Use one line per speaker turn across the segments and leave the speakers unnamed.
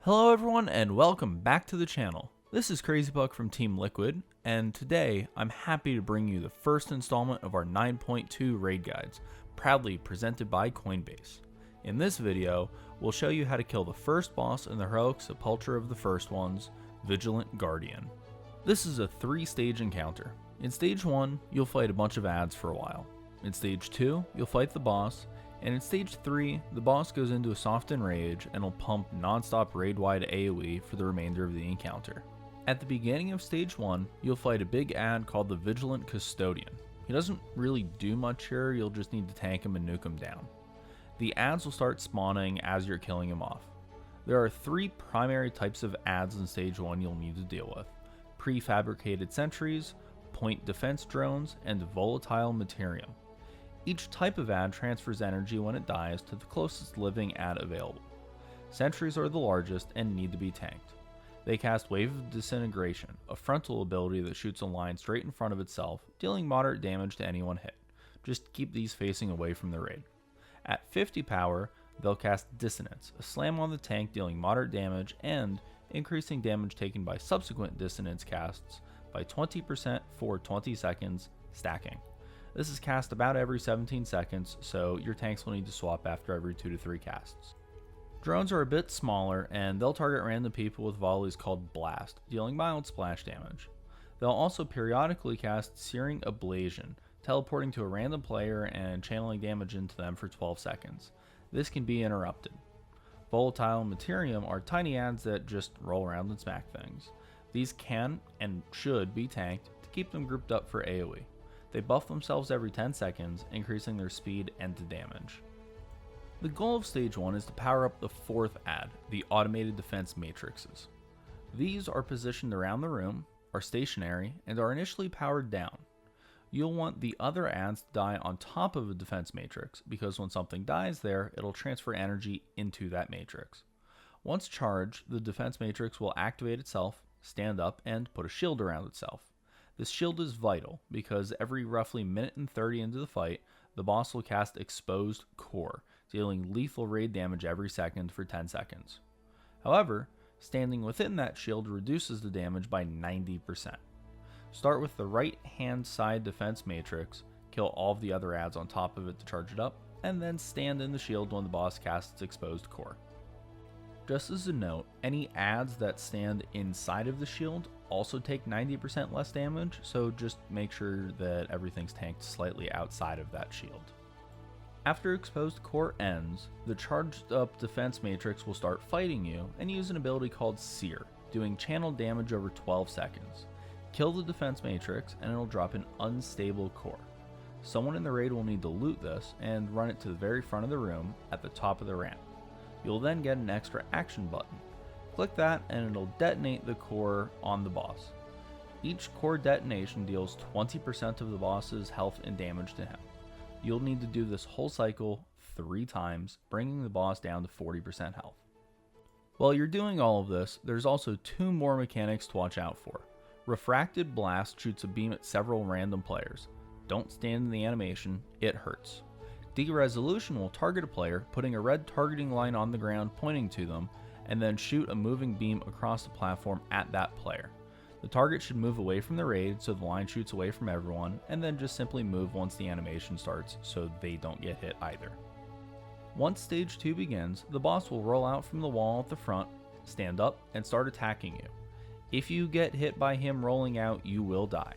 Hello everyone and welcome back to the channel. This is CrazyBuck from Team Liquid, and today I'm happy to bring you the first installment of our 9.2 raid guides, proudly presented by Coinbase. In this video, we'll show you how to kill the first boss in the Heroic Sepulcher of the first ones, Vigilant Guardian. This is a 3-stage encounter. In stage 1, you'll fight a bunch of adds for a while. In stage 2, you'll fight the boss. And in stage 3, the boss goes into a soft enrage and will pump non-stop raid-wide AoE for the remainder of the encounter. At the beginning of stage 1, you'll fight a big ad called the Vigilant Custodian. He doesn't really do much here, you'll just need to tank him and nuke him down. The ads will start spawning as you're killing him off. There are 3 primary types of ads in stage 1 you'll need to deal with: prefabricated sentries, point defense drones, and volatile materium. Each type of ad transfers energy when it dies to the closest living ad available. Sentries are the largest and need to be tanked. They cast Wave of Disintegration, a frontal ability that shoots a line straight in front of itself, dealing moderate damage to anyone hit. Just keep these facing away from the raid. At 50 power, they'll cast Dissonance, a slam on the tank dealing moderate damage and increasing damage taken by subsequent Dissonance casts by 20% for 20 seconds, stacking. This is cast about every 17 seconds, so your tanks will need to swap after every 2 to 3 casts. Drones are a bit smaller, and they'll target random people with volleys called Blast, dealing mild splash damage. They'll also periodically cast Searing Ablation, teleporting to a random player and channeling damage into them for 12 seconds. This can be interrupted. Volatile Materium are tiny ads that just roll around and smack things. These can and should be tanked to keep them grouped up for AoE. They buff themselves every 10 seconds, increasing their speed and damage. The goal of stage 1 is to power up the 4th ad, the Automated Defense Matrices. These are positioned around the room, are stationary, and are initially powered down. You'll want the other ads to die on top of a defense matrix, because when something dies there, it'll transfer energy into that matrix. Once charged, the defense matrix will activate itself, stand up, and put a shield around itself. This shield is vital because every roughly minute and 30 into the fight, the boss will cast Exposed Core, dealing lethal raid damage every second for 10 seconds. However, standing within that shield reduces the damage by 90%. Start with the right hand side defense matrix, kill all of the other ads on top of it to charge it up, and then stand in the shield when the boss casts Exposed Core. Just as a note, any ads that stand inside of the shield also take 90% less damage, so just make sure that everything's tanked slightly outside of that shield. After Exposed Core ends, the charged up defense matrix will start fighting you and use an ability called Sear, doing channel damage over 12 seconds. Kill the defense matrix and it'll drop an unstable core. Someone in the raid will need to loot this and run it to the very front of the room at the top of the ramp. You'll then get an extra action button. Click that and it'll detonate the core on the boss. Each core detonation deals 20% of the boss's health and damage to him. You'll need to do this whole cycle 3 times, bringing the boss down to 40% health. While you're doing all of this, there's also 2 more mechanics to watch out for. Refracted Blast shoots a beam at several random players. Don't stand in the animation, it hurts. De-Resolution will target a player, putting a red targeting line on the ground pointing to them, and then shoot a moving beam across the platform at that player. The target should move away from the raid so the line shoots away from everyone, and then just simply move once the animation starts so they don't get hit either. Once stage 2 begins, the boss will roll out from the wall at the front, stand up, and start attacking you. If you get hit by him rolling out, you will die.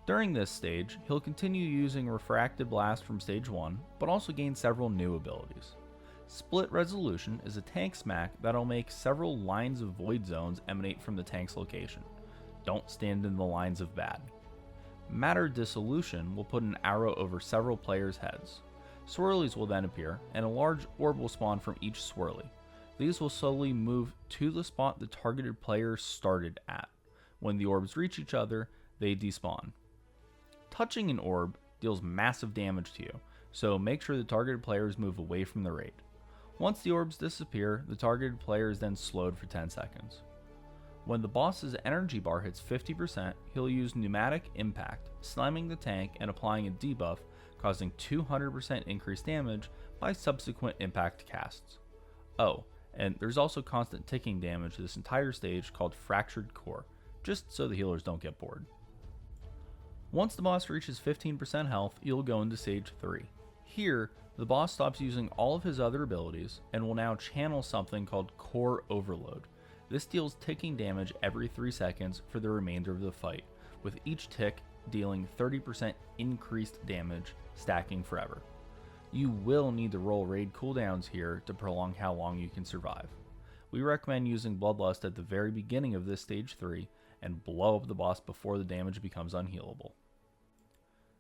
During this stage, he'll continue using Refracted Blast from stage 1, but also gain several new abilities. Split Resolution is a tank smack that'll make several lines of void zones emanate from the tank's location. Don't stand in the lines of bad. Matter Dissolution will put an arrow over several players' heads. Swirlies will then appear, and a large orb will spawn from each swirly. These will slowly move to the spot the targeted player started at. When the orbs reach each other, they despawn. Touching an orb deals massive damage to you, so make sure the targeted players move away from the raid. Once the orbs disappear, the targeted player is then slowed for 10 seconds. When the boss's energy bar hits 50%, he'll use Pneumatic Impact, slamming the tank and applying a debuff, causing 200% increased damage by subsequent impact casts. Oh, And there's also constant ticking damage this entire stage called Fractured Core, just so the healers don't get bored. Once the boss reaches 15% health, you'll go into stage 3. Here, the boss stops using all of his other abilities and will now channel something called Core Overload. This deals ticking damage every 3 seconds for the remainder of the fight, with each tick dealing 30% increased damage, stacking forever. You will need to roll raid cooldowns here to prolong how long you can survive. We recommend using Bloodlust at the very beginning of this stage 3 and blow up the boss before the damage becomes unhealable.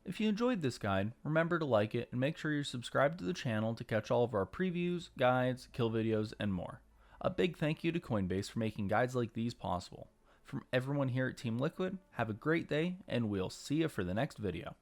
If you enjoyed this guide, remember to like it and make sure you're subscribed to the channel to catch all of our previews, guides, kill videos, and more. A big thank you to Coinbase for making guides like these possible. From everyone here at Team Liquid, have a great day, and we'll see you for the next video.